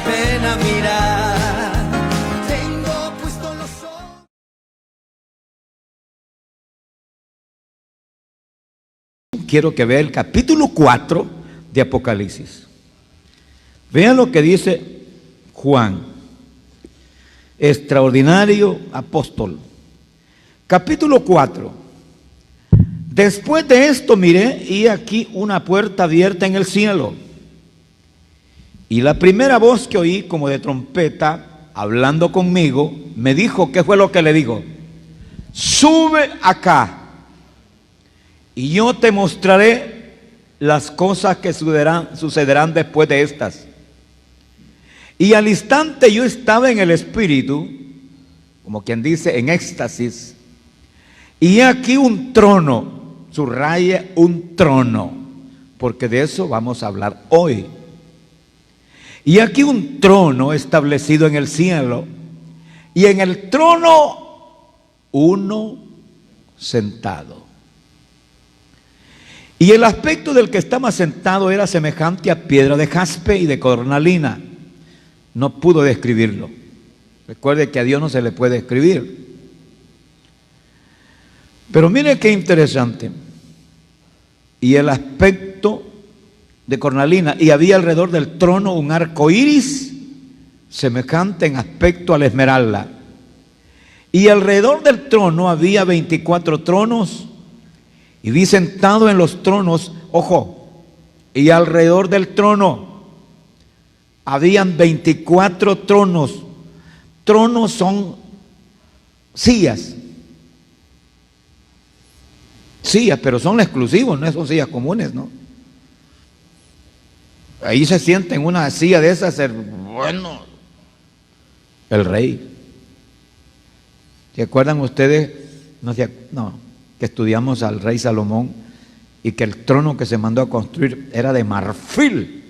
pena mirar. Tengo puestos los ojos. Quiero que vea el capítulo 4 de Apocalipsis. Vean lo que dice Juan, extraordinario apóstol. Capítulo 4. Después de esto miré y aquí una puerta abierta en el cielo. Y la primera voz que oí como de trompeta hablando conmigo me dijo, ¿qué fue lo que le dijo? Sube acá y yo te mostraré las cosas que sucederán después de estas. Y al instante yo estaba en el espíritu, como quien dice, en éxtasis. Y aquí un trono, subraye un trono, porque de eso vamos a hablar hoy. Y aquí un trono establecido en el cielo, y en el trono uno sentado. Y el aspecto del que estaba sentado era semejante a piedra de jaspe y de cornalina. No pudo describirlo. Recuerde que a Dios no se le puede escribir. Pero mire qué interesante. Y el aspecto de cornalina, y había alrededor del trono un arco iris semejante en aspecto a la esmeralda. Y alrededor del trono había 24 tronos, y vi sentado en los tronos, ojo, y alrededor del trono habían 24 tronos. Tronos son sillas. Sillas, pero son exclusivos, no son sillas comunes, ¿no? Ahí se sienta en una silla de esas, bueno, el rey. ¿Se acuerdan ustedes? No, que estudiamos al rey Salomón y que el trono que se mandó a construir era de marfil,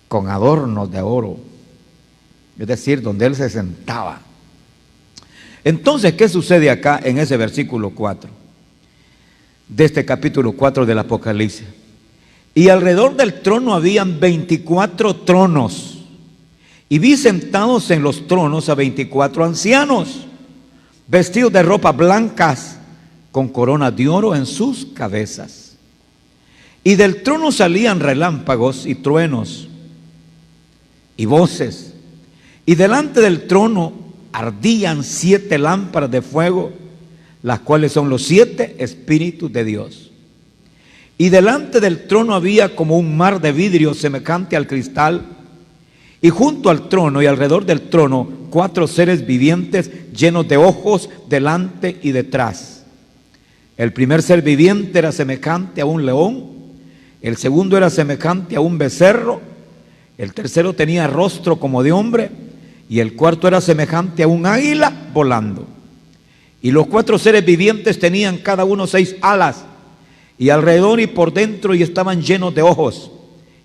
con adornos de oro, es decir, donde él se sentaba. Entonces, ¿qué sucede acá en ese versículo 4 de este capítulo 4 del Apocalipsis? Y alrededor del trono habían 24 tronos, y vi sentados en los tronos a 24 ancianos, vestidos de ropas blancas, con coronas de oro en sus cabezas. Y del trono salían relámpagos y truenos y voces, y delante del trono ardían 7 lámparas de fuego, las cuales son los 7 espíritus de Dios. Y delante del trono había como un mar de vidrio semejante al cristal, y junto al trono y alrededor del trono 4 seres vivientes llenos de ojos delante y detrás. El primer ser viviente era semejante a un león, el segundo era semejante a un becerro, el tercero tenía rostro como de hombre, y el cuarto era semejante a un águila volando. Y los 4 seres vivientes tenían cada uno 6 alas, y alrededor y por dentro y estaban llenos de ojos,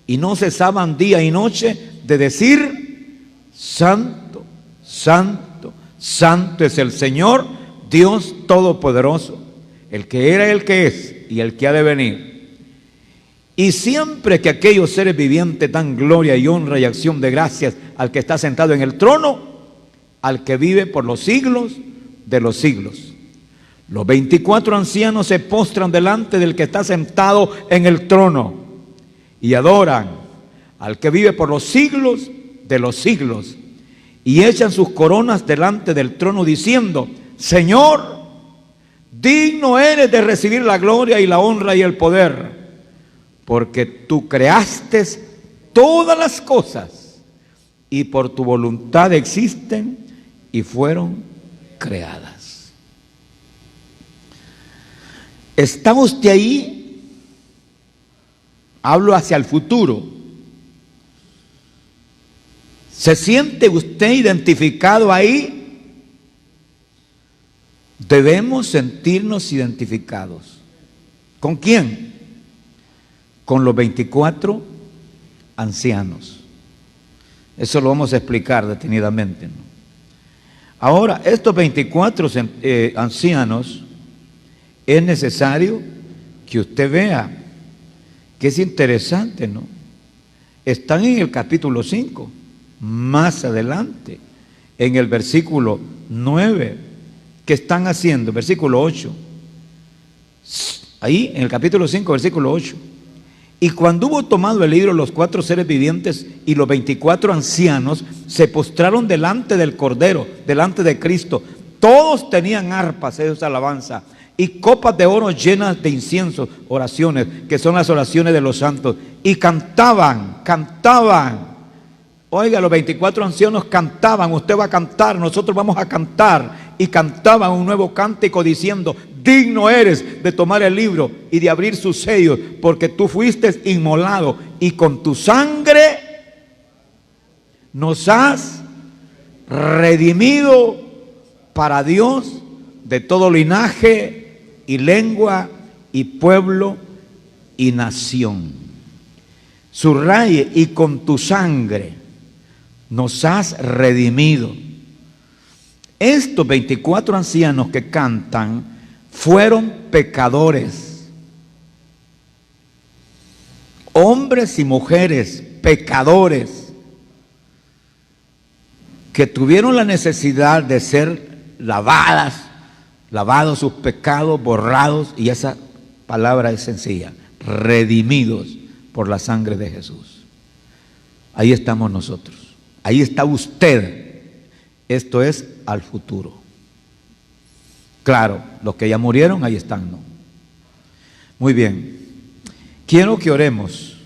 y no cesaban día y noche de decir: Santo, Santo, Santo es el Señor, Dios Todopoderoso, el que era, el que es y el que ha de venir. Y siempre que aquellos seres vivientes dan gloria y honra y acción de gracias al que está sentado en el trono, al que vive por los siglos de los siglos. Los 24 ancianos se postran delante del que está sentado en el trono y adoran al que vive por los siglos de los siglos, y echan sus coronas delante del trono diciendo: Señor, digno eres de recibir la gloria y la honra y el poder, porque tú creaste todas las cosas y por tu voluntad existen y fueron creadas. ¿Está usted ahí? Hablo hacia el futuro. ¿Se siente usted identificado ahí? Debemos sentirnos identificados. ¿Con quién? Con los 24 ancianos. Eso lo vamos a explicar detenidamente, ¿no? Ahora, estos 24 ancianos, es necesario que usted vea que es interesante, ¿no? Están en el capítulo 5. más adelante, en el versículo 9, ¿qué están haciendo? Versículo 8. Ahí, en el capítulo 5, versículo 8. Y cuando hubo tomado el libro, los 4 seres vivientes y los 24 ancianos se postraron delante del Cordero, delante de Cristo. Todos tenían arpas, eso es alabanza, y copas de oro llenas de incienso, oraciones, que son las oraciones de los santos. Y cantaban. Oiga, los 24 ancianos cantaban. Usted va a cantar, nosotros vamos a cantar. Y cantaban un nuevo cántico diciendo: digno eres de tomar el libro y de abrir sus sellos, porque tú fuiste inmolado y con tu sangre nos has redimido para Dios de todo linaje y lengua y pueblo y nación. Subraye: y con tu sangre nos has redimido. Estos 24 ancianos que cantan fueron pecadores, hombres y mujeres pecadores, que tuvieron la necesidad de ser lavados sus pecados, borrados, y esa palabra es sencilla: redimidos por la sangre de Jesús. Ahí estamos nosotros, ahí está usted. Esto es al futuro. Claro, los que ya murieron, ahí están, ¿no? Muy bien, quiero que oremos.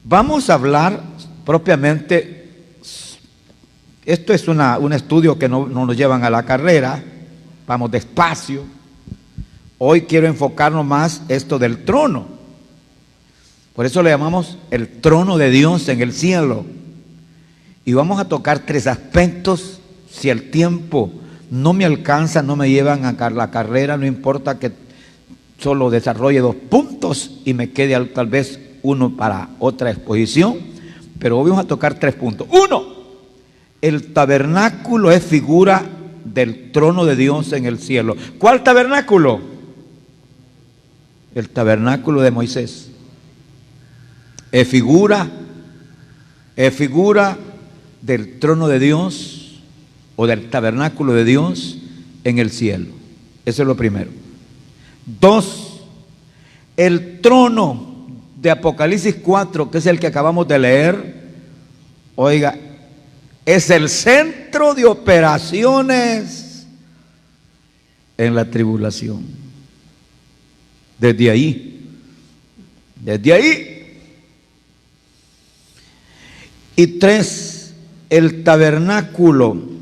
Vamos a hablar propiamente. Esto es un estudio que no nos llevan a la carrera, vamos despacio. Hoy quiero enfocarnos más esto del trono. Por eso le llamamos el trono de Dios en el cielo. Y vamos a tocar 3 aspectos. Si el tiempo no me alcanza, no me llevan a la carrera, no importa que solo desarrolle 2 puntos y me quede tal vez uno para otra exposición, pero hoy vamos a tocar 3 puntos. 1, el tabernáculo es figura del trono de Dios en el cielo. ¿Cuál tabernáculo? El tabernáculo de Moisés. Es figura del trono de Dios o del tabernáculo de Dios en el cielo. Eso es lo primero. 2, el trono de Apocalipsis 4, que es el que acabamos de leer, oiga, es el centro de operaciones en la tribulación. Desde ahí. Y 3, el tabernáculo,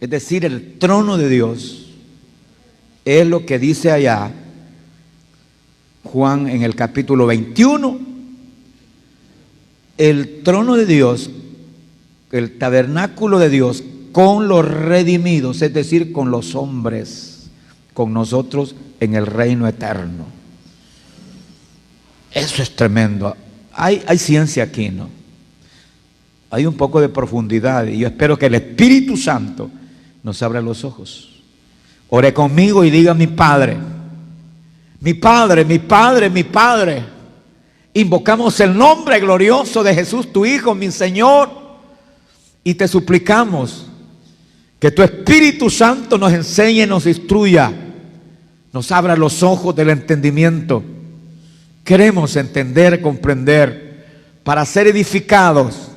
es decir, el trono de Dios, es lo que dice allá Juan en el capítulo 21. El trono de Dios, el tabernáculo de Dios con los redimidos, es decir, con los hombres, con nosotros en el reino eterno. Eso es tremendo. Hay ciencia aquí, ¿no? Hay un poco de profundidad y yo espero que el Espíritu Santo nos abra los ojos. Ore conmigo y diga: mi Padre, mi Padre, mi Padre, mi Padre. Invocamos el nombre glorioso de Jesús, tu Hijo, mi Señor, y te suplicamos que tu Espíritu Santo nos enseñe, nos instruya, nos abra los ojos del entendimiento. Queremos entender, comprender, para ser edificados,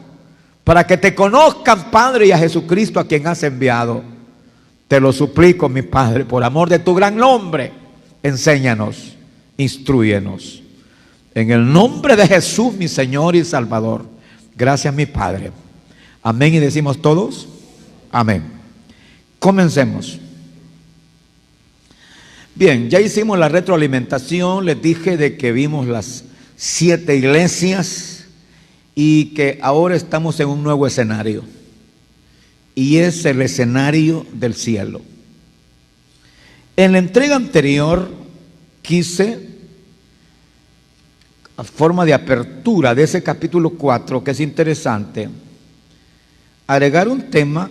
para que te conozcan, Padre, y a Jesucristo a quien has enviado. Te lo suplico, mi Padre, por amor de tu gran nombre. Enséñanos, instrúyenos. En el nombre de Jesús, mi Señor y Salvador. Gracias, mi Padre. Amén. Y decimos todos: amén. Comencemos. Bien, ya hicimos la retroalimentación. Les dije de que vimos las 7 iglesias y que ahora estamos en un nuevo escenario, y es el escenario del cielo. En la entrega anterior quise, a forma de apertura de ese capítulo 4, que es interesante, agregar un tema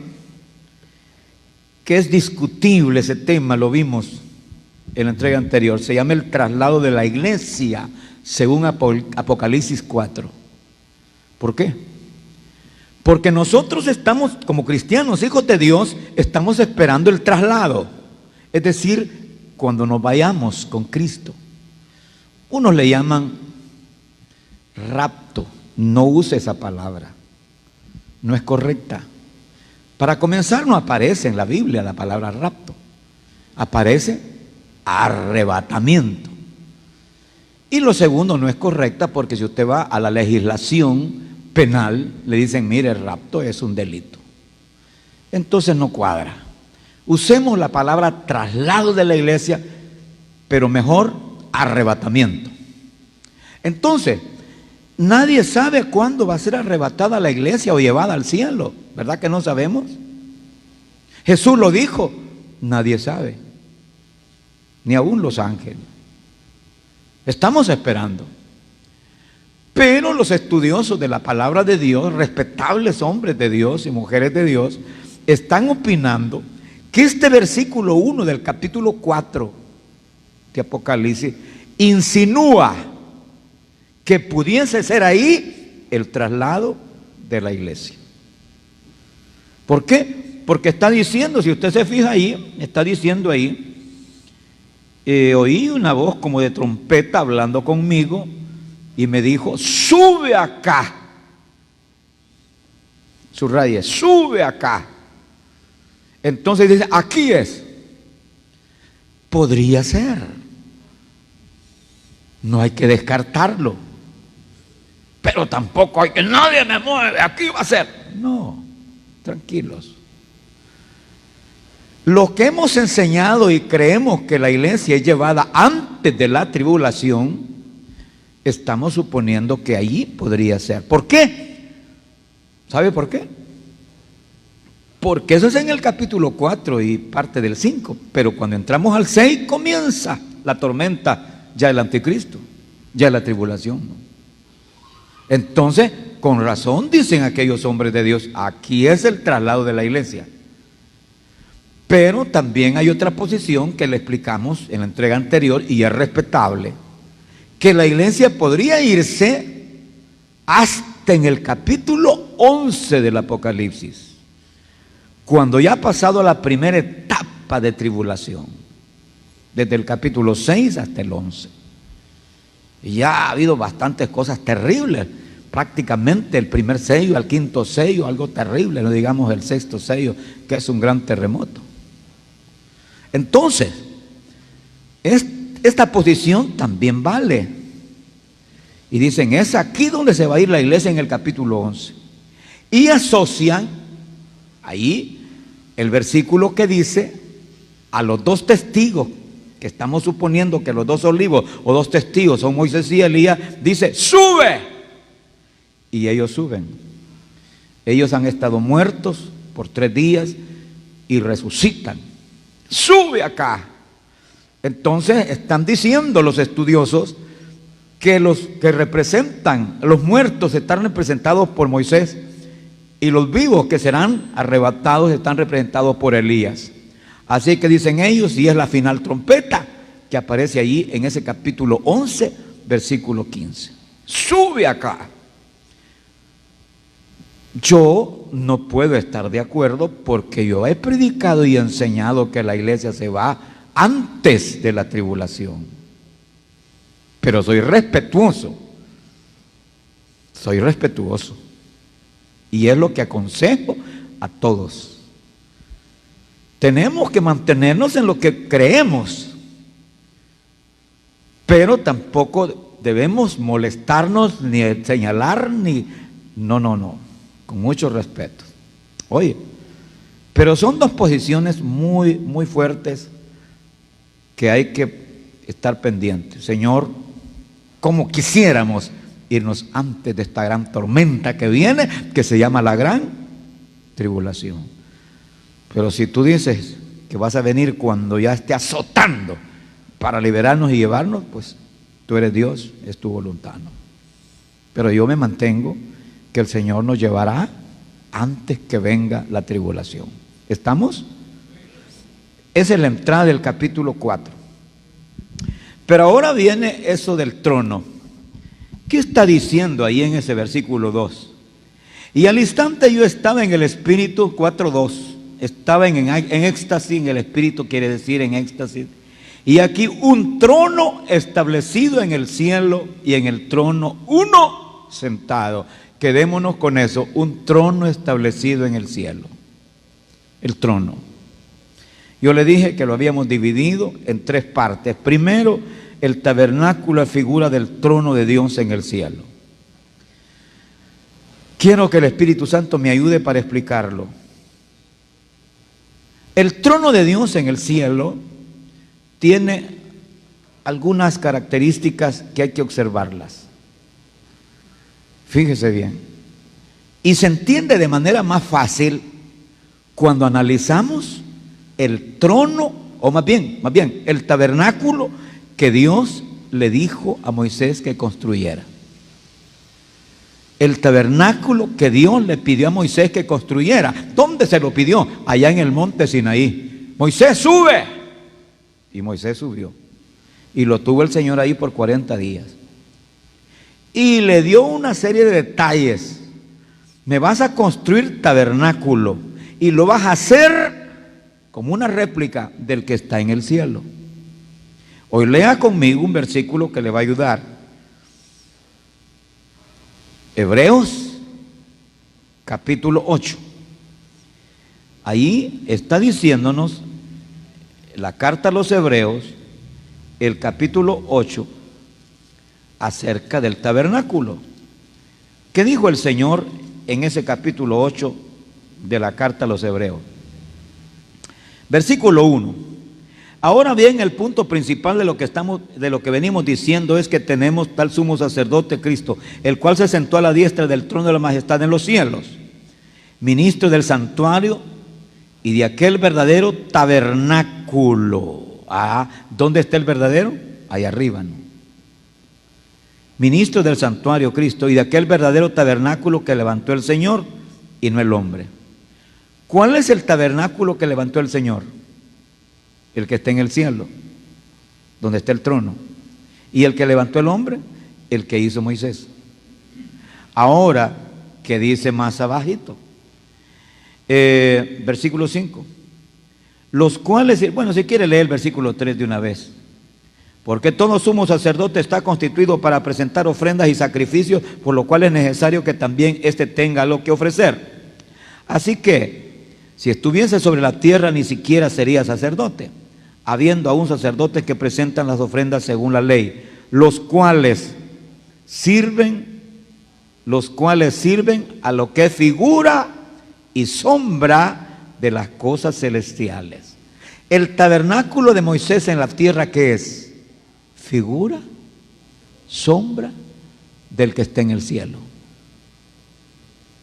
que es discutible. Ese tema lo vimos en la entrega anterior. Se llama el traslado de la iglesia según Apocalipsis 4. ¿Por qué? Porque nosotros estamos, como cristianos, hijos de Dios, estamos esperando el traslado. Es decir, cuando nos vayamos con Cristo. Unos le llaman rapto. No use esa palabra. No es correcta. Para comenzar, no aparece en la Biblia la palabra rapto. Aparece arrebatamiento. Y lo segundo, no es correcta, porque si usted va a la legislación penal, le dicen, mire, el rapto es un delito. Entonces no cuadra. Usemos la palabra traslado de la iglesia, pero mejor arrebatamiento. Entonces, nadie sabe cuándo va a ser arrebatada la iglesia o llevada al cielo. ¿Verdad que no sabemos? Jesús lo dijo, nadie sabe, ni aún los ángeles. Estamos esperando. Pero los estudiosos de la palabra de Dios, respetables hombres de Dios y mujeres de Dios, están opinando que este versículo 1 del capítulo 4 de Apocalipsis insinúa que pudiese ser ahí el traslado de la iglesia. ¿Por qué? Porque está diciendo, si usted se fija ahí, está diciendo ahí, oí una voz como de trompeta hablando conmigo y me dijo, sube acá. Subraye, sube acá. Entonces dice, aquí es. Podría ser. No hay que descartarlo. Pero tampoco hay que nadie me mueve, aquí va a ser. No, tranquilos. Los que hemos enseñado y creemos que la iglesia es llevada antes de la tribulación, estamos suponiendo que allí podría ser. ¿Por qué? ¿Sabe por qué? Porque eso es en el capítulo 4 y parte del 5. Pero cuando entramos al 6 comienza la tormenta, ya el anticristo, ya la tribulación, ¿no? Entonces, con razón dicen aquellos hombres de Dios, aquí es el traslado de la iglesia. Pero también hay otra posición que le explicamos en la entrega anterior y es respetable, que la iglesia podría irse hasta en el capítulo 11 del Apocalipsis, cuando ya ha pasado la primera etapa de tribulación, desde el capítulo 6 hasta el 11. Y ya ha habido bastantes cosas terribles, prácticamente el primer sello al quinto sello, algo terrible, no digamos el sexto sello, que es un gran terremoto. Entonces, esta posición también vale. Y dicen, es aquí donde se va a ir la iglesia en el capítulo 11. Y asocian ahí el versículo que dice a los dos testigos, que estamos suponiendo que los dos olivos o dos testigos son Moisés y Elías, dice, sube. Y ellos suben. Ellos han estado muertos por 3 días y resucitan. Sube acá. Entonces están diciendo los estudiosos que los que representan, los muertos están representados por Moisés y los vivos que serán arrebatados están representados por Elías. Así que dicen ellos, y es la final trompeta que aparece allí en ese capítulo 11, versículo 15. Sube acá. Yo no puedo estar de acuerdo porque yo he predicado y enseñado que la iglesia se va antes de la tribulación. Pero soy respetuoso. Soy respetuoso. Y es lo que aconsejo a todos. Tenemos que mantenernos en lo que creemos. Pero tampoco debemos molestarnos ni señalar ni... No. Con mucho respeto. Oye, pero son dos posiciones muy, muy fuertes que hay que estar pendientes. Señor, como quisiéramos irnos antes de esta gran tormenta que viene, que se llama la gran tribulación. Pero si tú dices que vas a venir cuando ya esté azotando para liberarnos y llevarnos, pues tú eres Dios, es tu voluntad, ¿no? Pero yo me mantengo que el Señor nos llevará antes que venga la tribulación. ¿Estamos? Esa es la entrada del capítulo 4. Pero ahora viene eso del trono. ¿Qué está diciendo ahí en ese versículo 2? Y al instante yo estaba en el Espíritu, 4:2, estaba en éxtasis, en el Espíritu quiere decir en éxtasis. Y aquí un trono establecido en el cielo y en el trono uno sentado. Quedémonos con eso, un trono establecido en el cielo. El trono. Yo le dije que lo habíamos dividido en 3 partes. Primero, el tabernáculo es figura del trono de Dios en el cielo. Quiero que el Espíritu Santo me ayude para explicarlo. El trono de Dios en el cielo tiene algunas características que hay que observarlas. Fíjese bien. Y se entiende de manera más fácil cuando analizamos el trono, o más bien, el tabernáculo que Dios le dijo a Moisés que construyera. El tabernáculo que Dios le pidió a Moisés que construyera. ¿Dónde se lo pidió? Allá en el monte Sinaí. Moisés, sube. Y Moisés subió. Y lo tuvo el Señor ahí por 40 días. Y le dio una serie de detalles. Me vas a construir tabernáculo y lo vas a hacer como una réplica del que está en el cielo. Hoy lea conmigo un versículo que le va a ayudar. Hebreos capítulo 8. Ahí está diciéndonos la carta a los Hebreos, el capítulo 8, acerca del tabernáculo. ¿Qué dijo el Señor en ese capítulo 8 de la carta a los Hebreos? Versículo 1. Ahora bien, el punto principal de lo que venimos diciendo es que tenemos tal sumo sacerdote, Cristo, el cual se sentó a la diestra del trono de la majestad en los cielos, ministro del santuario y de aquel verdadero tabernáculo. ¿Dónde está el verdadero? Ahí arriba, ¿no? Ministro del santuario, Cristo, y de aquel verdadero tabernáculo que levantó el Señor y no el hombre. ¿Cuál es el tabernáculo que levantó el Señor? El que está en el cielo, donde está el trono. Y el que levantó el hombre, el que hizo Moisés. Ahora, ¿qué dice más abajito? Versículo 5. Los cuales, bueno, si quiere leer el versículo 3 de una vez. Porque todo sumo sacerdote está constituido para presentar ofrendas y sacrificios, por lo cual es necesario que también éste tenga lo que ofrecer. Así que, si estuviese sobre la tierra, ni siquiera sería sacerdote, habiendo aún sacerdotes que presentan las ofrendas según la ley, los cuales sirven a lo que es figura y sombra de las cosas celestiales. El tabernáculo de Moisés en la tierra, ¿qué es? Figura, sombra del que está en el cielo.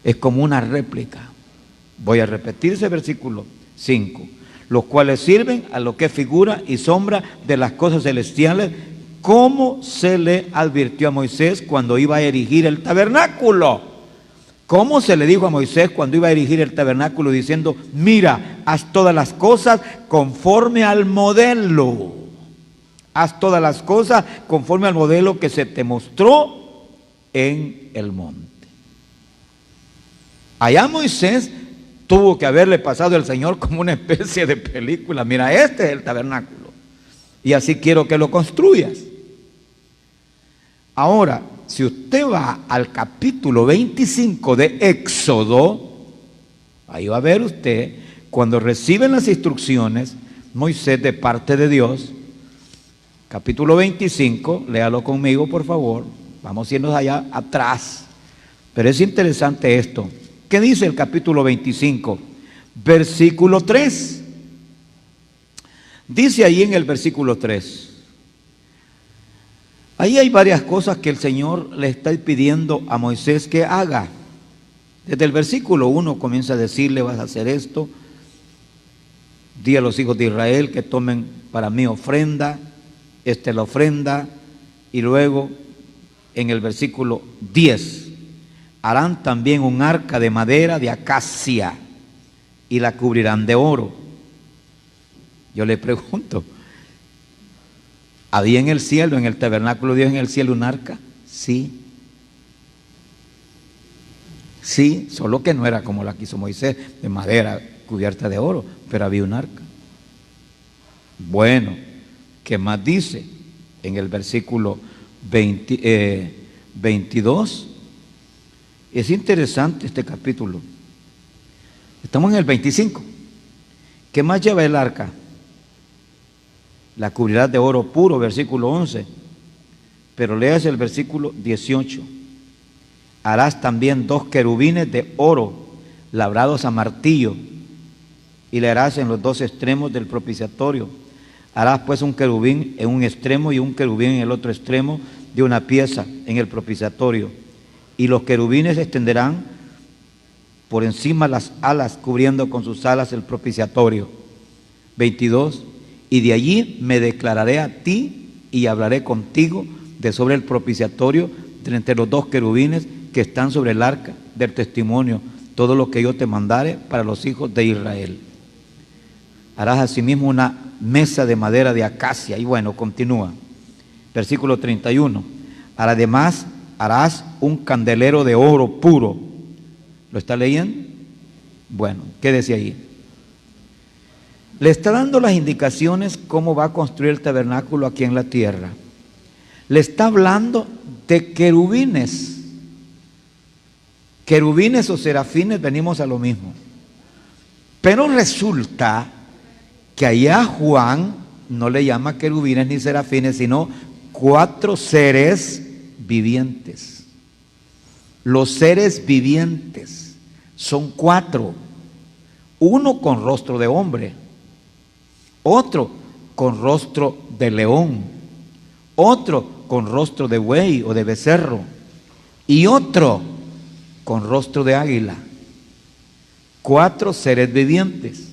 Es como una réplica. Voy a repetir ese versículo 5. Los cuales sirven a lo que es figura y sombra de las cosas celestiales, como se le advirtió a Moisés cuando iba a erigir el tabernáculo. ¿Cómo se le dijo a Moisés cuando iba a erigir el tabernáculo? Diciendo, mira, haz todas las cosas conforme al modelo. Haz todas las cosas conforme al modelo que se te mostró en el monte. Allá Moisés tuvo que haberle pasado el Señor como una especie de película. Mira, este es el tabernáculo. Y así quiero que lo construyas. Ahora, si usted va al capítulo 25 de Éxodo, ahí va a ver usted, cuando reciben las instrucciones, Moisés de parte de Dios, capítulo 25, léalo conmigo por favor, vamos a irnos allá atrás. Pero es interesante esto. ¿Qué dice el capítulo 25? Versículo 3. Dice ahí en el versículo 3. Ahí hay varias cosas que el Señor le está pidiendo a Moisés que haga. Desde el versículo 1 comienza a decirle, vas a hacer esto. Di a los hijos de Israel que tomen para mí ofrenda. Esta es la ofrenda. Y luego en el versículo 10. Harán también un arca de madera de acacia y la cubrirán de oro. Yo le pregunto, ¿había en el cielo, en el tabernáculo de Dios en el cielo un arca? Sí. Sí, solo que no era como la que hizo Moisés, de madera cubierta de oro, pero había un arca. Bueno, ¿qué más dice? En el versículo 22, es interesante este capítulo. Estamos en el 25. ¿Qué más lleva el arca? La cubrirás de oro puro, versículo 11. Pero leas el versículo 18. Harás también 2 querubines de oro, labrados a martillo, y le harás en los 2 extremos del propiciatorio. Harás pues un querubín en un extremo y un querubín en el otro extremo de una pieza en el propiciatorio. Y los querubines extenderán por encima las alas, cubriendo con sus alas el propiciatorio. 22. Y de allí me declararé a ti y hablaré contigo de sobre el propiciatorio, de entre los 2 querubines que están sobre el arca del testimonio, todo lo que yo te mandare para los hijos de Israel. Harás asimismo una mesa de madera de acacia. Y bueno, continúa. Versículo 31. Además harás un candelero de oro puro. ¿Lo está leyendo? Bueno, ¿qué decía ahí? Le está dando las indicaciones cómo va a construir el tabernáculo aquí en la tierra. Le está hablando de querubines. Querubines o serafines, venimos a lo mismo. Pero resulta que allá Juan no le llama querubines ni serafines, sino 4 seres vivientes. Los seres vivientes son 4. Uno con rostro de hombre, otro con rostro de león, otro con rostro de buey o de becerro, y otro con rostro de águila. 4 seres vivientes.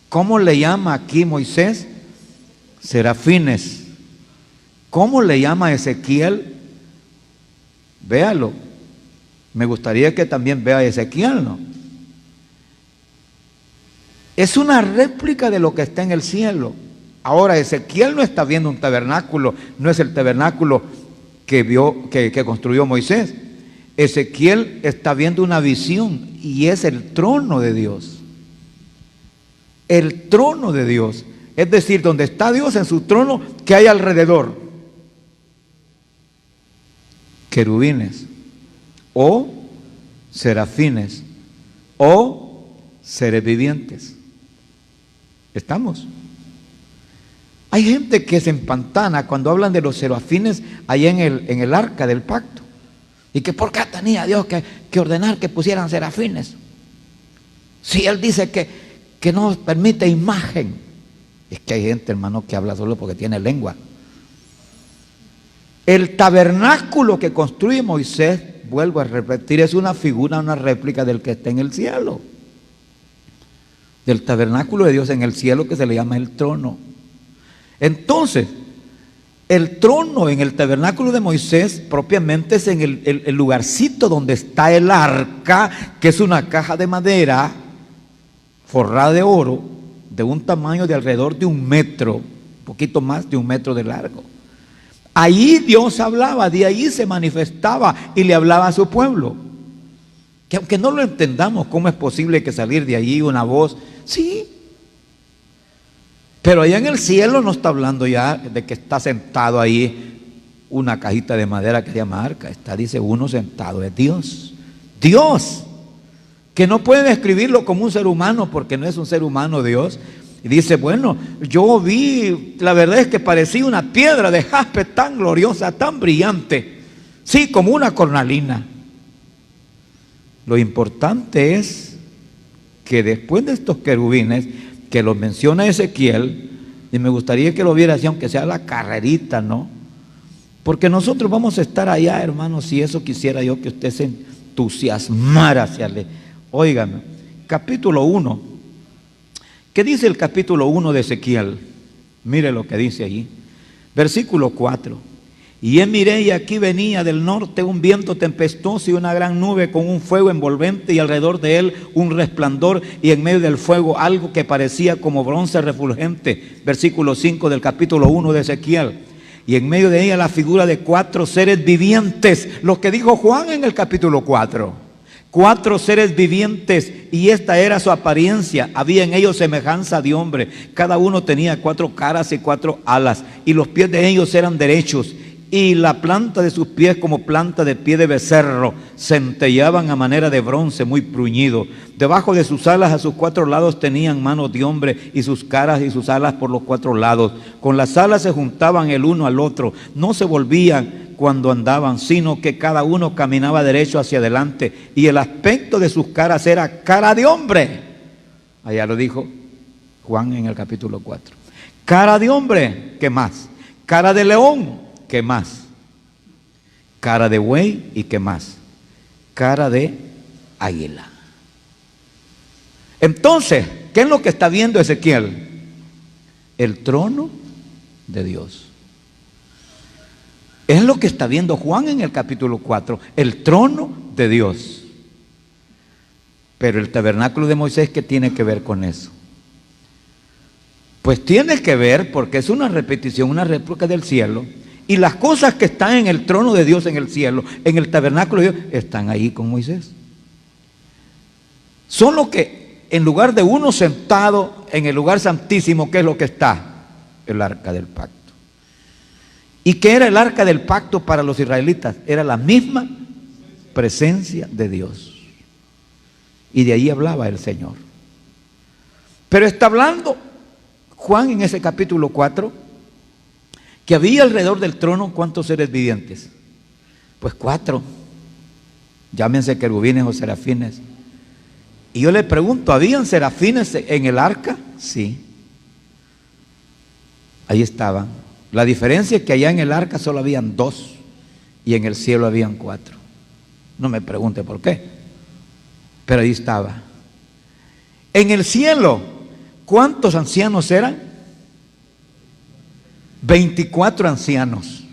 ¿Cómo le llama aquí Moisés? Serafines. ¿Cómo le llama Ezequiel? Véalo. Me gustaría que también vea Ezequiel, ¿no? Es una réplica de lo que está en el cielo. Ahora, Ezequiel no está viendo un tabernáculo, no es el tabernáculo que construyó Moisés. Ezequiel está viendo una visión y es el trono de Dios. El trono de Dios. Es decir, donde está Dios en su trono, ¿qué hay alrededor? Querubines o serafines o seres vivientes. ¿Estamos? Hay gente que se empantana cuando hablan de los serafines allá en el arca del pacto. ¿Y que por qué tenía Dios que ordenar que pusieran serafines? Si Él dice que no permite imagen. Es que hay gente, hermano, que habla solo porque tiene lengua. El tabernáculo que construye Moisés, vuelvo a repetir, es una figura, una réplica del que está en el cielo. Del tabernáculo de Dios en el cielo, que se le llama el trono. Entonces, el trono en el tabernáculo de Moisés propiamente es en el lugarcito donde está el arca, que es una caja de madera forrada de oro, de un tamaño de alrededor de 1 metro, un poquito más de 1 metro de largo. Ahí Dios hablaba, de ahí se manifestaba y le hablaba a su pueblo. Que aunque no lo entendamos, ¿cómo es posible que salir de allí una voz? Sí. Pero allá en el cielo no está hablando ya de que está sentado ahí una cajita de madera que se llama arca. Está, dice, uno sentado, es Dios. Dios, que no puede describirlo como un ser humano porque no es un ser humano Dios. Y dice, bueno, yo vi, la verdad es que parecía una piedra de jaspe tan gloriosa, tan brillante. Sí, como una cornalina. Lo importante es que después de estos querubines, que los menciona Ezequiel, y me gustaría que lo viera así, aunque sea la carrerita, ¿no? Porque nosotros vamos a estar allá, hermanos, si eso quisiera yo que usted se entusiasmara hacia él. Óigame, capítulo 1. ¿Qué dice el capítulo 1 de Ezequiel? Mire lo que dice allí. Versículo 4. Y miré, y aquí venía del norte un viento tempestuoso y una gran nube con un fuego envolvente, y alrededor de él un resplandor, y en medio del fuego algo que parecía como bronce refulgente. Versículo 5 del capítulo 1 de Ezequiel. Y en medio de ella la figura de 4 seres vivientes, lo que dijo Juan en el capítulo 4. 4 seres vivientes, y esta era su apariencia. Había en ellos semejanza de hombre. Cada uno tenía 4 caras y 4 alas, y los pies de ellos eran derechos, y la planta de sus pies como planta de pie de becerro, centellaban a manera de bronce muy bruñido. Debajo de sus alas a sus 4 lados tenían manos de hombre, y sus caras y sus alas por los 4 lados. Con las alas se juntaban el uno al otro, no se volvían cuando andaban, sino que cada uno caminaba derecho hacia adelante, y el aspecto de sus caras era cara de hombre. Allá lo dijo Juan en el capítulo 4. Cara de hombre, ¿qué más? Cara de león, ¿qué más? Cara de buey, ¿y qué más? Cara de águila. Entonces, ¿qué es lo que está viendo Ezequiel? El trono de Dios. Es lo que está viendo Juan en el capítulo 4, el trono de Dios. Pero el tabernáculo de Moisés, ¿qué tiene que ver con eso? Pues tiene que ver porque es una repetición, una réplica del cielo. Y las cosas que están en el trono de Dios en el cielo, en el tabernáculo de Dios, están ahí con Moisés. Solo que en lugar de uno sentado en el lugar santísimo, ¿qué es lo que está? El arca del pacto. ¿Y qué era el arca del pacto para los israelitas? Era la misma presencia de Dios. Y de ahí hablaba el Señor. Pero está hablando Juan en ese capítulo 4, que había alrededor del trono, ¿cuántos seres vivientes? Pues 4. Llámense querubines o serafines. Y yo le pregunto, ¿habían serafines en el arca? Sí. Ahí estaban. La diferencia es que allá en el arca solo habían 2 y en el cielo habían 4. No me pregunte por qué, pero ahí estaba. En el cielo, ¿cuántos ancianos eran? 24 ancianos.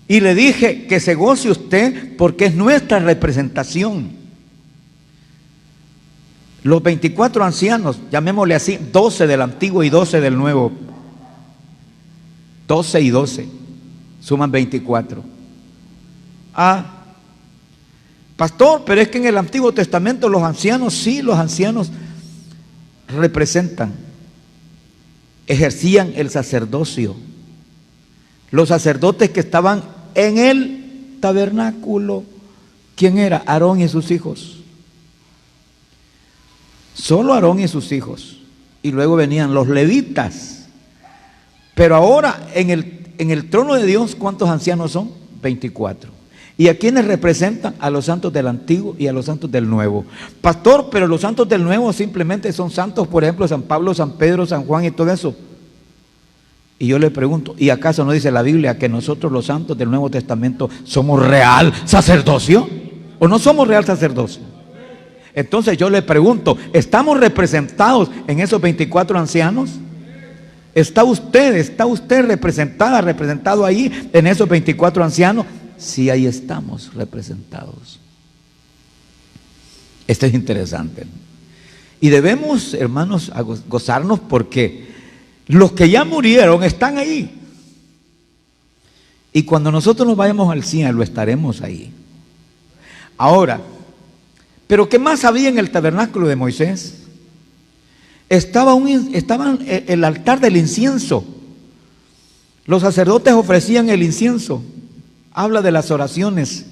Y le dije que se goce usted porque es nuestra representación. Los 24 ancianos, llamémosle así, 12 del antiguo y 12 del nuevo. 12 y 12 suman 24. Ah, pastor, pero es que en el Antiguo Testamento los ancianos, sí, los ancianos representan, ejercían el sacerdocio. Los sacerdotes que estaban en el tabernáculo, ¿quién era? Aarón y sus hijos. Solo Aarón y sus hijos. Y luego venían los levitas. Pero ahora en el trono de Dios, ¿cuántos ancianos son? 24. ¿Y a quiénes representan? A los santos del Antiguo y a los santos del Nuevo. Pastor, pero los santos del Nuevo simplemente son santos, por ejemplo, San Pablo, San Pedro, San Juan y todo eso. Y yo le pregunto, ¿y acaso no dice la Biblia que nosotros los santos del Nuevo Testamento somos real sacerdocio? ¿O no somos real sacerdocio? Entonces yo le pregunto, ¿estamos representados en esos 24 ancianos? ¿Está usted representado ahí en esos 24 ancianos? Sí, ahí estamos representados. Esto es interesante. Y debemos, hermanos, gozarnos porque los que ya murieron están ahí. Y cuando nosotros nos vayamos al cielo, estaremos ahí. Ahora, ¿pero qué más había en el tabernáculo de Moisés? Estaba el altar del incienso. Los sacerdotes ofrecían el incienso. Habla de las oraciones.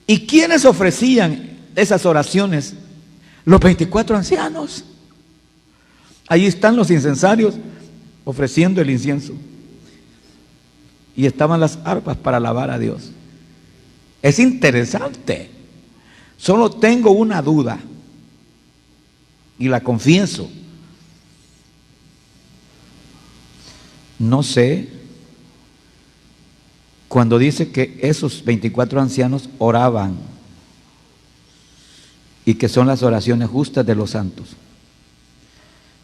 ¿Y quiénes ofrecían esas oraciones? Los 24 ancianos. Allí están los incensarios ofreciendo el incienso. Y estaban las arpas para alabar a Dios. Es interesante. Solo tengo una duda. Y la confieso. No sé, cuando dice que esos 24 ancianos oraban y que son las oraciones justas de los santos.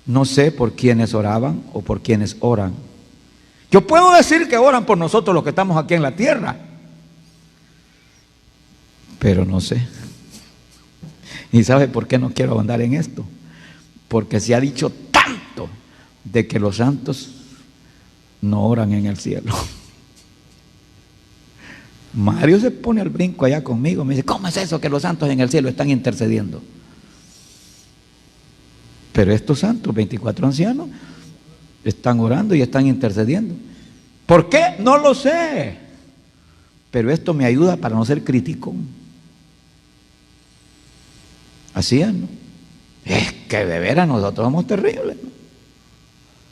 No sé por quiénes oraban o por quiénes oran. Yo puedo decir que oran por nosotros los que estamos aquí en la tierra, pero no sé. ¿Y sabe por qué no quiero ahondar en esto? Porque se ha dicho tanto de que los santos no oran en el cielo. Mario se pone al brinco allá conmigo, me dice, ¿cómo es eso que los santos en el cielo están intercediendo? Pero estos santos, 24 ancianos, están orando y están intercediendo. ¿Por qué? No lo sé. Pero esto me ayuda para no ser crítico. Así es, ¿no? Es que de veras nosotros somos terribles, ¿no?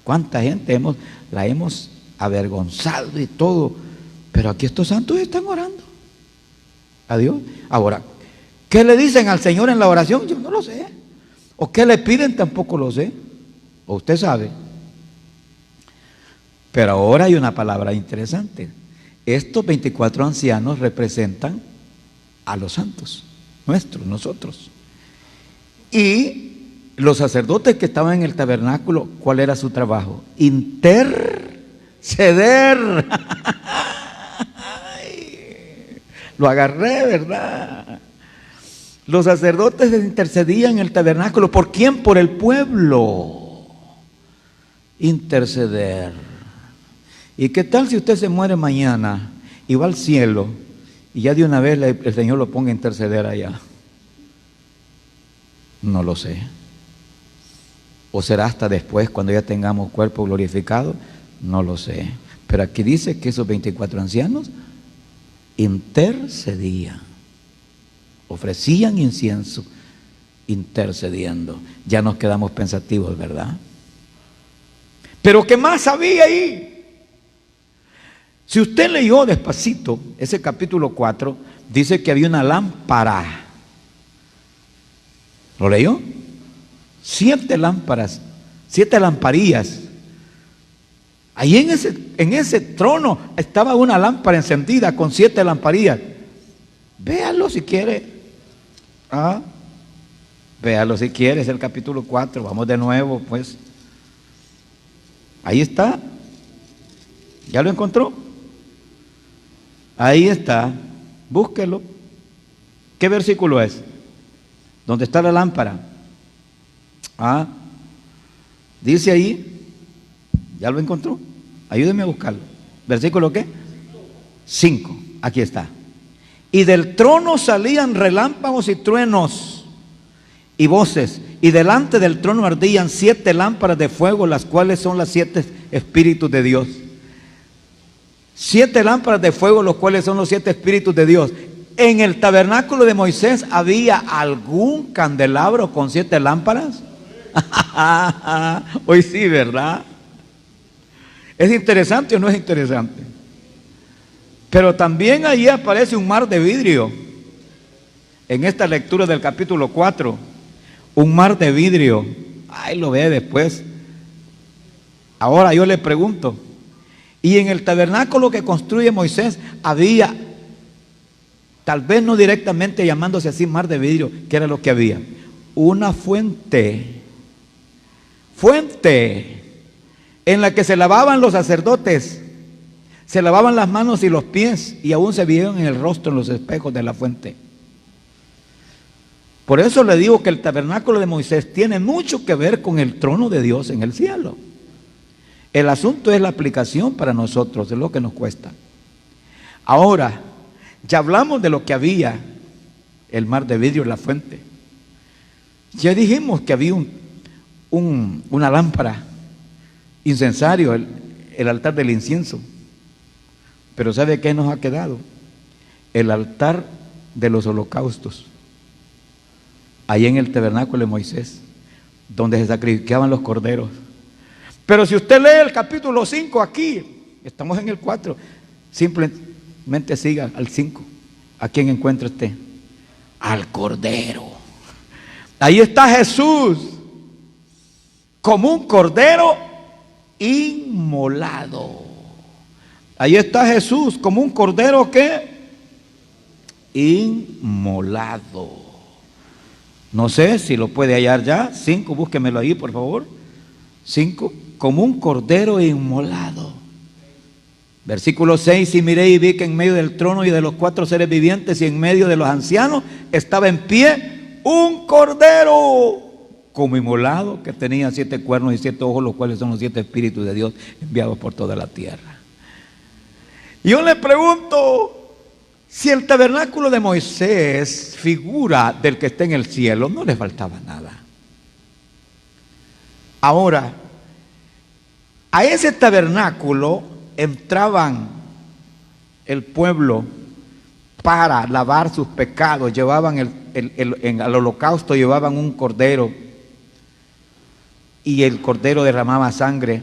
¿Cuánta gente la hemos avergonzado y todo? Pero aquí estos santos están orando a Dios. Ahora, ¿qué le dicen al Señor en la oración? Yo no lo sé. ¿O qué le piden? Tampoco lo sé. ¿O usted sabe? Pero ahora hay una palabra interesante. Estos 24 ancianos representan a los santos, nosotros. Y los sacerdotes que estaban en el tabernáculo, ¿cuál era su trabajo? Interceder. Lo agarré, ¿verdad? Los sacerdotes intercedían en el tabernáculo. ¿Por quién? Por el pueblo. Interceder. ¿Y qué tal si usted se muere mañana y va al cielo y ya de una vez el Señor lo ponga a interceder allá? No lo sé. ¿O será hasta después, cuando ya tengamos cuerpo glorificado? No lo sé. Pero aquí dice que esos 24 ancianos intercedían, ofrecían incienso, intercediendo. Ya nos quedamos pensativos, ¿verdad? Pero ¿qué más había ahí? Si usted leyó despacito ese capítulo 4, dice que había una lámpara. ¿Lo leyó? 7 lámparas, 7 lamparillas. Ahí en ese trono estaba una lámpara encendida con 7 lamparillas. Véalo si quiere. Véalo si quiere, es el capítulo 4. Vamos de nuevo, pues. Ahí está. ¿Ya lo encontró? Ahí está. Búsquelo. ¿Qué versículo es? ¿Dónde está la lámpara? Dice ahí. ¿Ya lo encontró? Ayúdeme a buscarlo. ¿Versículo qué? 5. Aquí está. Y del trono salían relámpagos y truenos y voces, y delante del trono ardían 7 lámparas de fuego, las cuales son las 7 espíritus de Dios. 7 lámparas de fuego, los cuales son los 7 espíritus de Dios. En el tabernáculo de Moisés había algún candelabro con 7 lámparas. Hoy sí, ¿verdad? ¿Es interesante o no es interesante? Pero también allí aparece un mar de vidrio. En esta lectura del capítulo 4, un mar de vidrio. Ahí lo ve después. Ahora yo le pregunto, y en el tabernáculo que construye Moisés había, tal vez no directamente llamándose así mar de vidrio, ¿qué era lo que había? Una fuente en la que se lavaban los sacerdotes, se lavaban las manos y los pies, y aún se vieron en el rostro en los espejos de la fuente. Por eso le digo que el tabernáculo de Moisés tiene mucho que ver con el trono de Dios en el cielo. El asunto es la aplicación para nosotros, es lo que nos cuesta. Ahora, ya hablamos de lo que había, el mar de vidrio, la fuente. Ya dijimos que había una lámpara, incensario, el altar del incienso. Pero ¿sabe qué nos ha quedado? El altar de los holocaustos. Ahí en el tabernáculo de Moisés, donde se sacrificaban los corderos. Pero si usted lee el capítulo 5 aquí, estamos en el 4, simplemente siga al 5. ¿A quién encuentra usted? Al cordero. Ahí está Jesús, como un cordero inmolado. Ahí está Jesús, como un cordero ¿qué? Inmolado. No sé si lo puede hallar ya. 5, búsquemelo ahí, por favor. 5, como un cordero inmolado. Versículo 6, y miré y vi que en medio del trono y de los 4 seres vivientes y en medio de los ancianos estaba en pie un cordero como inmolado, que tenía 7 cuernos y 7 ojos, los cuales son los 7 espíritus de Dios enviados por toda la tierra. Y yo le pregunto, Si el tabernáculo de Moisés figura del que está en el cielo, no le faltaba nada. Ahora, a ese tabernáculo entraban el pueblo para lavar sus pecados. Llevaban al holocausto llevaban un cordero, y el cordero derramaba sangre,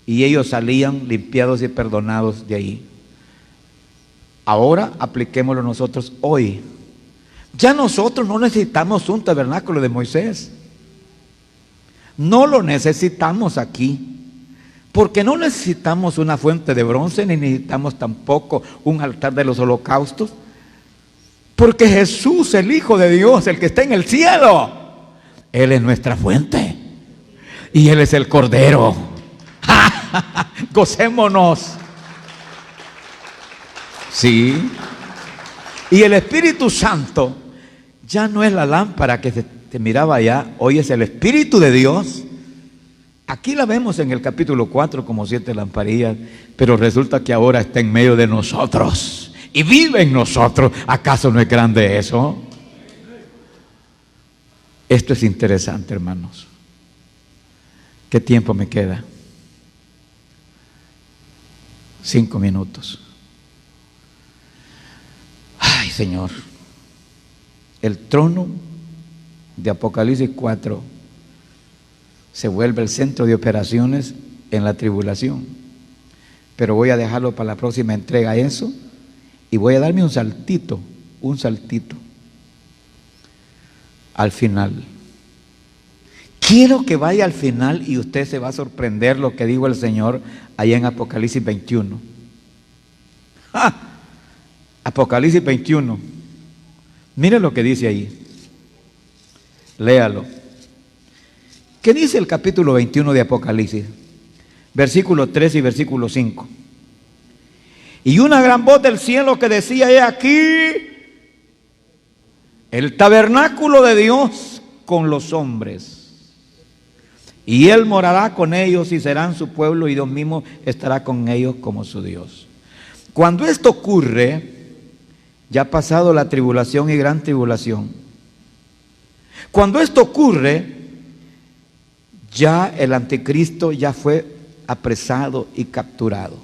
y ellos salían limpiados y perdonados de ahí. Ahora apliquémoslo nosotros hoy. Ya nosotros no necesitamos un tabernáculo de Moisés. No lo necesitamos aquí, porque no necesitamos una fuente de bronce, ni necesitamos tampoco un altar de los holocaustos, porque Jesús, el Hijo de Dios, el que está en el cielo, Él es nuestra fuente y Él es el Cordero. Gocémonos. Sí. Y el Espíritu Santo ya no es la lámpara que te miraba allá, hoy es el Espíritu de Dios. Aquí la vemos en el capítulo 4 como 7 lamparillas, pero resulta que ahora está en medio de nosotros y vive en nosotros. ¿Acaso no es grande eso? Esto es interesante, hermanos. ¿Qué tiempo me queda? 5 minutos. Ay, Señor. El trono de Apocalipsis 4 se vuelve el centro de operaciones en la tribulación. Pero voy a dejarlo para la próxima entrega eso, y voy a darme un saltito al final. Quiero que vaya al final y usted se va a sorprender lo que dijo el Señor allá en Apocalipsis 21. Apocalipsis 21. Mire lo que dice ahí. Léalo. ¿Qué dice el capítulo 21 de Apocalipsis? Versículo 3 y versículo 5. Y una gran voz del cielo que decía: he aquí el tabernáculo de Dios con los hombres, y Él morará con ellos y serán su pueblo, y Dios mismo estará con ellos como su Dios. Cuando esto ocurre, ya ha pasado la tribulación y gran tribulación. Cuando esto ocurre, ya el anticristo ya fue apresado y capturado.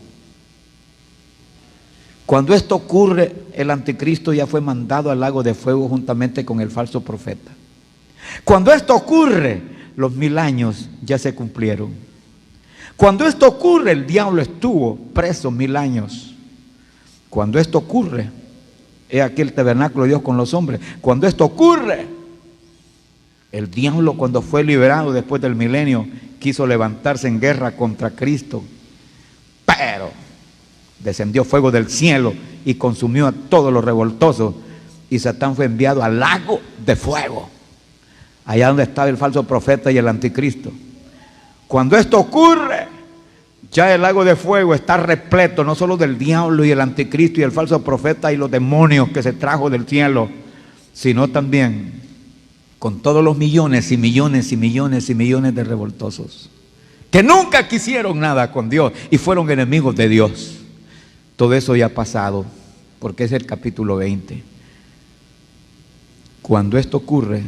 Cuando esto ocurre, el anticristo ya fue mandado al lago de fuego juntamente con el falso profeta. Cuando esto ocurre, los 1000 años ya se cumplieron. Cuando esto ocurre, el diablo estuvo preso 1000 años. Cuando esto ocurre, he aquí el tabernáculo de Dios con los hombres. Cuando esto ocurre, el diablo, cuando fue liberado después del milenio, quiso levantarse en guerra contra Cristo, pero descendió fuego del cielo y consumió a todos los revoltosos, y Satán fue enviado al lago de fuego, allá donde estaba el falso profeta y el anticristo. Cuando esto ocurre, ya el lago de fuego está repleto no solo del diablo y el anticristo y el falso profeta y los demonios que se trajo del cielo, sino también con todos los millones y millones y millones y millones de revoltosos que nunca quisieron nada con Dios y fueron enemigos de Dios. Todo eso ya ha pasado, porque es el capítulo 20. Cuando esto ocurre,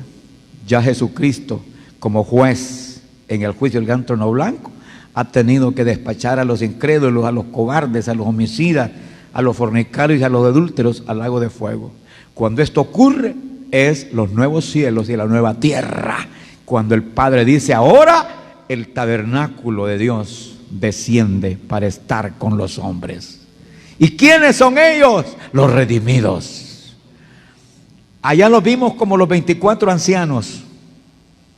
ya Jesucristo, como juez en el juicio del gran trono blanco, ha tenido que despachar a los incrédulos, a los cobardes, a los homicidas, a los fornicarios y a los adúlteros al lago de fuego. Cuando esto ocurre, es los nuevos cielos y la nueva tierra, cuando el Padre dice: ahora el tabernáculo de Dios desciende para estar con los hombres. ¿Y quiénes son ellos? Los redimidos. Allá los vimos como los 24 ancianos,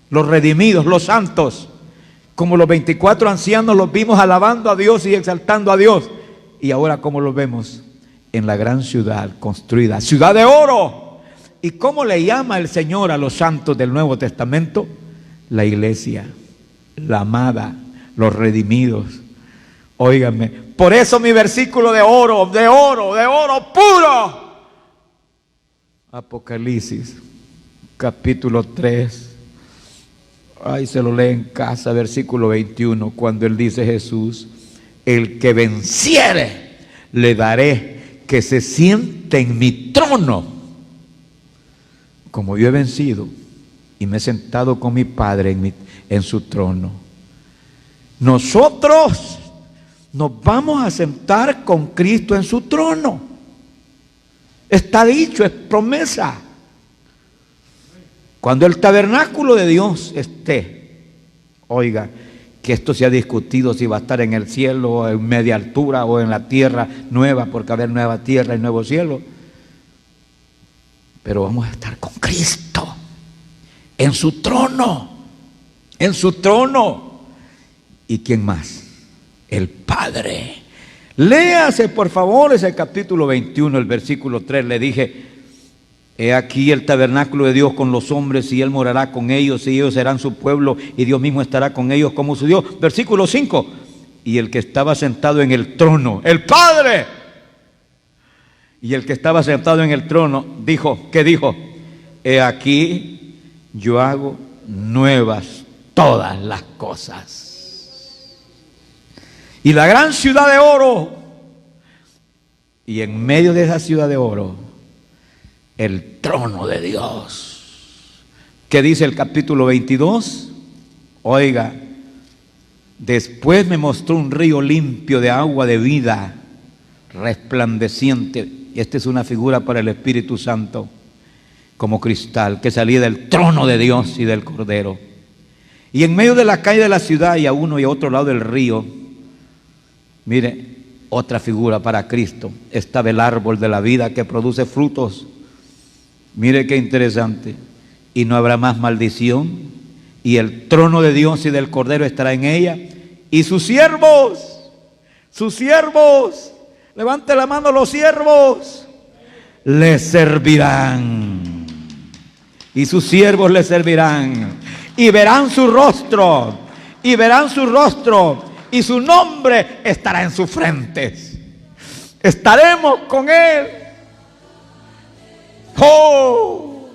los redimidos, los santos. Como los 24 ancianos los vimos alabando a Dios y exaltando a Dios. Y ahora, ¿cómo los vemos? En la gran ciudad construida, ciudad de oro. ¿Y cómo le llama el Señor a los santos del Nuevo Testamento? La iglesia, la amada, los redimidos. Óigame, por eso mi versículo de oro puro. Apocalipsis, capítulo 3. Ay, se lo lee en casa, versículo 21, cuando Él dice: Jesús, el que venciere, le daré que se siente en mi trono, como yo he vencido y me he sentado con mi Padre en su trono. Nosotros nos vamos a sentar con Cristo en su trono. Está dicho, es promesa. Cuando el tabernáculo de Dios esté, oiga, que esto se ha discutido si va a estar en el cielo, o en media altura, o en la tierra nueva, porque va a haber nueva tierra y nuevo cielo. Pero vamos a estar con Cristo en su trono, en su trono. ¿Y quién más? El Padre. Léase por favor ese capítulo 21, el versículo 3. Le dije: he aquí el tabernáculo de Dios con los hombres, y Él morará con ellos, y ellos serán su pueblo, y Dios mismo estará con ellos como su Dios. Versículo 5. Y el que estaba sentado en el trono, el Padre, y el que estaba sentado en el trono dijo, ¿qué dijo? He aquí yo hago nuevas todas las cosas. Y la gran ciudad de oro, y en medio de esa ciudad de oro, el trono de Dios. ¿Qué dice el capítulo 22? Oiga, después me mostró un río limpio de agua de vida, resplandeciente. Y esta es una figura para el Espíritu Santo, como cristal, que salía del trono de Dios y del Cordero. Y en medio de la calle de la ciudad, y a uno y a otro lado del río, mire, otra figura para Cristo, estaba el árbol de la vida que produce frutos. Mire qué interesante. Y no habrá más maldición, y el trono de Dios y del Cordero estará en ella, y sus siervos, levante la mano los siervos, le servirán. Y sus siervos le servirán, y verán su rostro, y su nombre estará en sus frentes. Estaremos con Él. ¡Oh!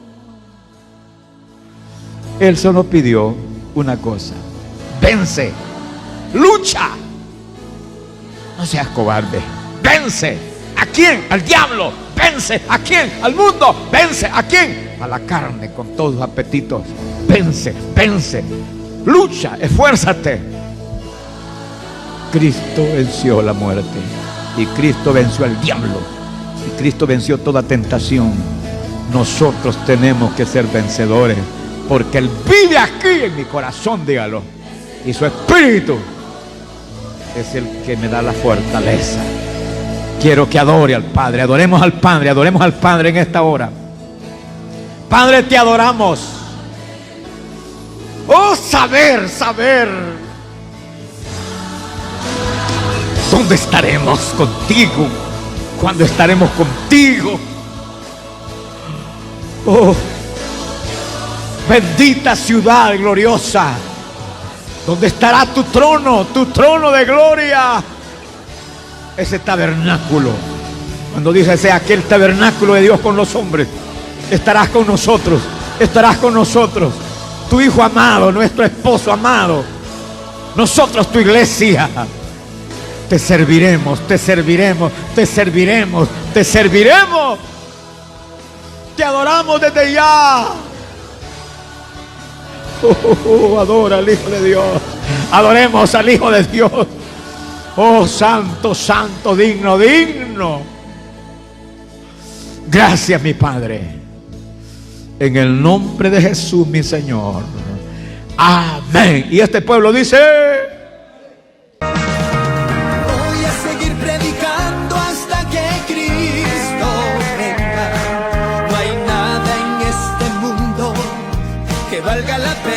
Él solo pidió una cosa: vence, lucha, no seas cobarde, vence. ¿A quién? Al diablo. Vence. ¿A quién? Al mundo. Vence. ¿A quién? A la carne con todos sus apetitos. Vence, lucha, esfuérzate. Cristo venció la muerte, y Cristo venció al diablo, y Cristo venció toda tentación. Nosotros tenemos que ser vencedores, porque Él vive aquí en mi corazón, dígalo, y su Espíritu es el que me da la fortaleza. Quiero que adore al Padre, adoremos al Padre en esta hora. Padre, te adoramos. Oh, saber ¿dónde estaremos contigo? ¿Cuándo estaremos contigo? Oh, bendita ciudad gloriosa, donde estará tu trono de gloria. Ese tabernáculo, cuando dice sea aquel tabernáculo de Dios con los hombres, estarás con nosotros, tu Hijo amado, nuestro esposo amado, nosotros tu iglesia. Te serviremos. Te adoramos desde ya. Adora al Hijo de Dios. Adoremos al Hijo de Dios. Oh, santo, digno. Gracias, mi Padre. En el nombre de Jesús, mi Señor. Amén. Y este pueblo dice: voy a seguir predicando hasta que Cristo venga. No hay nada en este mundo que valga la pena.